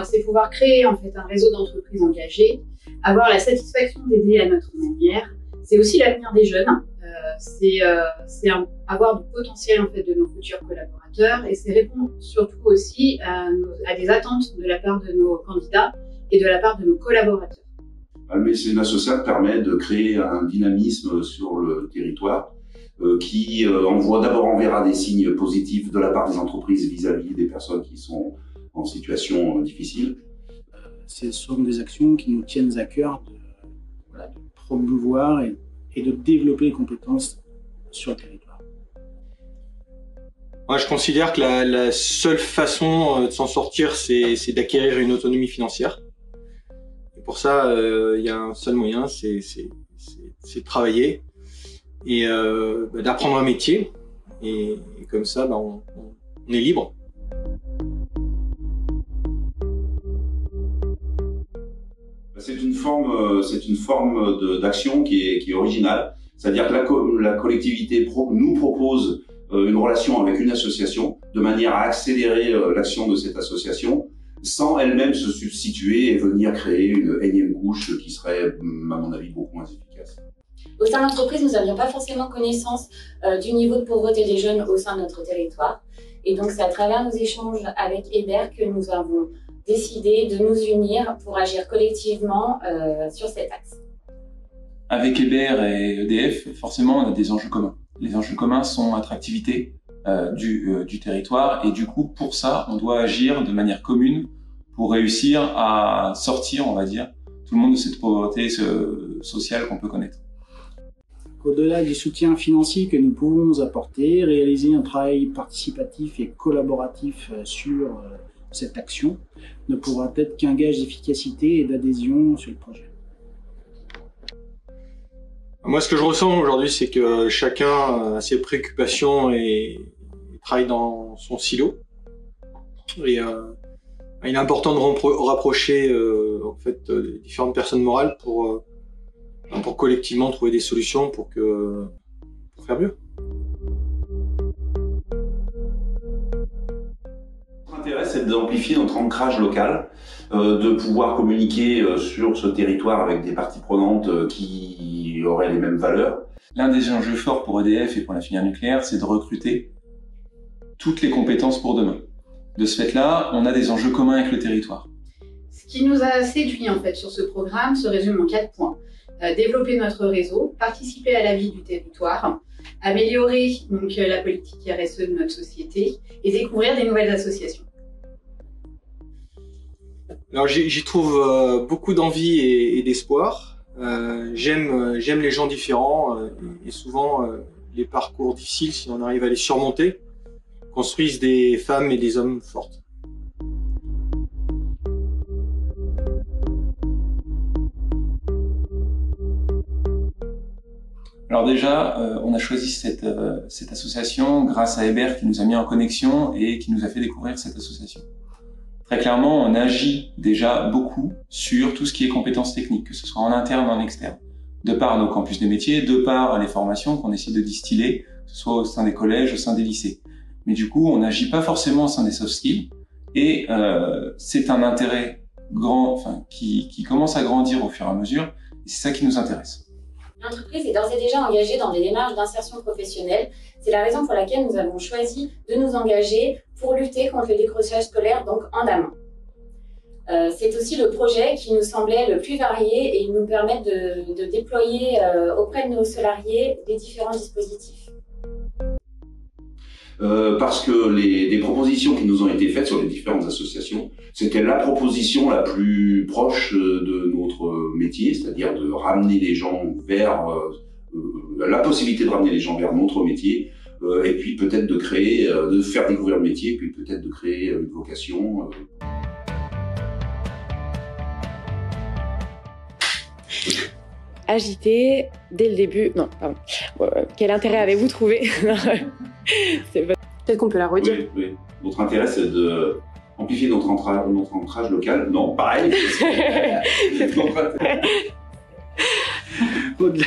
Alors, c'est pouvoir créer en fait un réseau d'entreprises engagées, avoir la satisfaction d'aider à notre manière. C'est aussi l'avenir des jeunes. C'est avoir du potentiel en fait de nos futurs collaborateurs et c'est répondre surtout aussi à des attentes de la part de nos candidats et de la part de nos collaborateurs. Le mécénat social permet de créer un dynamisme sur le territoire qui enverra des signes positifs de la part des entreprises vis-à-vis des personnes qui sont en situation difficile. Ce sont des actions qui nous tiennent à cœur de promouvoir et de développer les compétences sur le territoire. Moi, je considère que la seule façon de s'en sortir, c'est d'acquérir une autonomie financière. Et pour ça, il y a un seul moyen, c'est de travailler et d'apprendre un métier. Et comme ça, on est libre. C'est une forme d'action qui est originale. C'est-à-dire que la collectivité nous propose une relation avec une association de manière à accélérer l'action de cette association sans elle-même se substituer et venir créer une énième couche qui serait, à mon avis, beaucoup moins efficace. Au sein de l'entreprise, nous n'avions pas forcément connaissance du niveau de pauvreté des jeunes au sein de notre territoire. Et donc, c'est à travers nos échanges avec Hébert que nous avons décidé de nous unir pour agir collectivement sur cet axe. Avec Hébert et EDF, forcément, on a des enjeux communs. Les enjeux communs sont l'attractivité du territoire et du coup, pour ça, on doit agir de manière commune pour réussir à sortir, on va dire, tout le monde de cette pauvreté sociale qu'on peut connaître. Au-delà du soutien financier que nous pouvons apporter, réaliser un travail participatif et collaboratif sur cette action ne pourra être qu'un gage d'efficacité et d'adhésion sur le projet. Moi, ce que je ressens aujourd'hui, c'est que chacun a ses préoccupations et travaille dans son silo. Et il est important de rapprocher en fait, les différentes personnes morales pour collectivement trouver des solutions pour faire mieux. Notre intérêt, c'est d'amplifier notre ancrage local, de pouvoir communiquer sur ce territoire avec des parties prenantes qui auraient les mêmes valeurs. L'un des enjeux forts pour EDF et pour la filière nucléaire, c'est de recruter toutes les compétences pour demain. De ce fait-là, on a des enjeux communs avec le territoire. Ce qui nous a séduit en fait sur ce programme se résume en 4 points. Développer notre réseau, participer à la vie du territoire, améliorer donc, la politique RSE de notre société et découvrir des nouvelles associations. Alors j'y trouve beaucoup d'envie et d'espoir. J'aime les gens différents et souvent les parcours difficiles, si on arrive à les surmonter, construisent des femmes et des hommes fortes. Alors déjà, on a choisi cette association grâce à Hébert qui nous a mis en connexion et qui nous a fait découvrir cette association. Très clairement, on agit déjà beaucoup sur tout ce qui est compétences techniques, que ce soit en interne ou en externe, de par nos campus des métiers, de par les formations qu'on essaie de distiller, que ce soit au sein des collèges, au sein des lycées. Mais du coup, on n'agit pas forcément au sein des soft skills et c'est un intérêt grand, qui commence à grandir au fur et à mesure et c'est ça qui nous intéresse. L'entreprise est d'ores et déjà engagée dans des démarches d'insertion professionnelle. C'est la raison pour laquelle nous avons choisi de nous engager pour lutter contre le décrochage scolaire, donc en amont. C'est aussi le projet qui nous semblait le plus varié et nous permet de déployer auprès de nos salariés les différents dispositifs. Parce que des propositions qui nous ont été faites sur les différentes associations, c'était la proposition la plus proche de notre métier, c'est-à-dire de ramener les gens vers la possibilité de ramener les gens vers notre métier, et puis peut-être de créer, de faire découvrir le métier, puis peut-être de créer une vocation. Agité dès le début. Non, pardon. Quel intérêt avez-vous trouvé? Peut-être qu'on peut la redire. Oui, oui. Notre intérêt, c'est de amplifier notre ancrage local. Non, pareil. Au-delà.